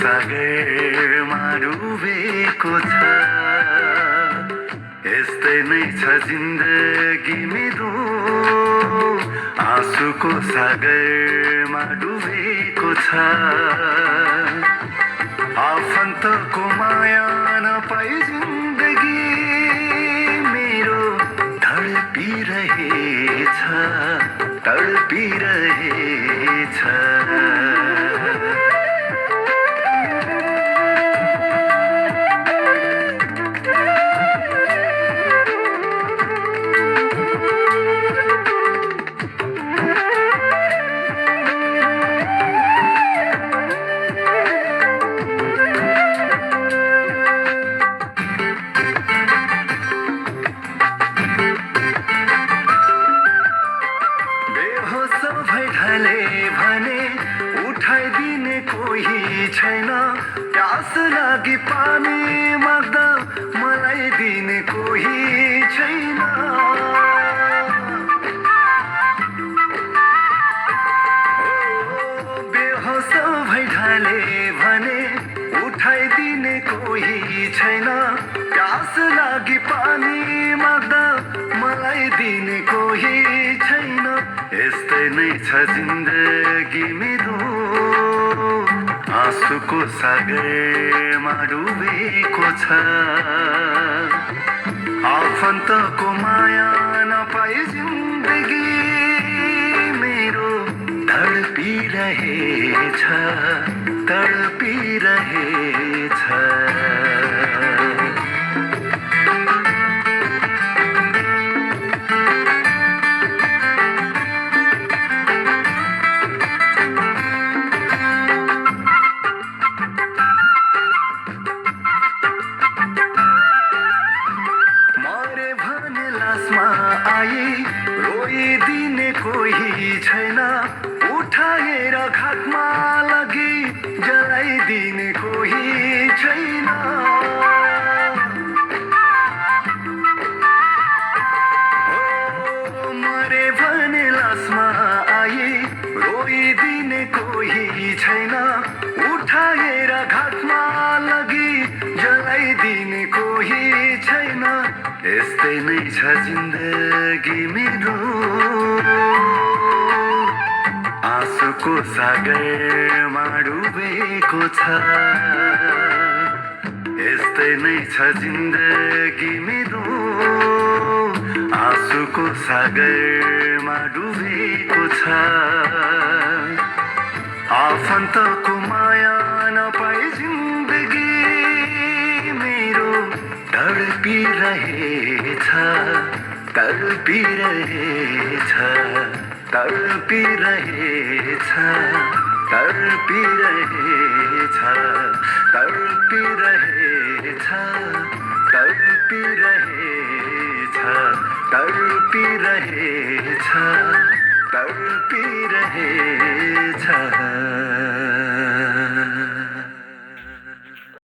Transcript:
सागरमा डुबेको छ। यस्तै नै छ जिन्दगी मेरो, आँसुको सागरमा डुबेको छ। आफन्तको माया नपाई जिन्दगी मेरो तडपिरहेछ, तडपिरहेछ। भने उठाइदिने कोही छैन, प्यास लागि पानी माग्दा मलाई दिने कोही छैन। बेहोस भइढाले भने उठाइदिने कोही छैन, प्यास लागि पानी माग्दा मलाई दिने कोही छैन। यस्तै नै छ जिन्दगी मेरो, आँसुको सागरमा डुबेको छ। आफन्तको माया नपाई जिन्दगी मेरो तडपिरहेछ, तडपिरहेछ। रोइदिने कोही छैन, उठाएर घाटमा लगी जलाइदिने कोही छैन। मरे भने लासमा आई रोइदिने कोही छैन, उठाएर घाटमा लगी जलाइदिने कोही छैन। यस्तै नै छ जिन्दगी मेरो, आँसुको सागरमा डुबेको छ। यस्तै नै छ जिन्दगी मेरो, आँसुको सागरमा डुबेको छ। आफन्तको माया नपाई जिन्दगी मेरो तडपिरहेछ, तडपिरहेछ, तडपिरहेछ, तडपिरहेछ, तडपिरहेछ, तडपिरहेछ, तडपिरहेछ, तडपिरहेछ।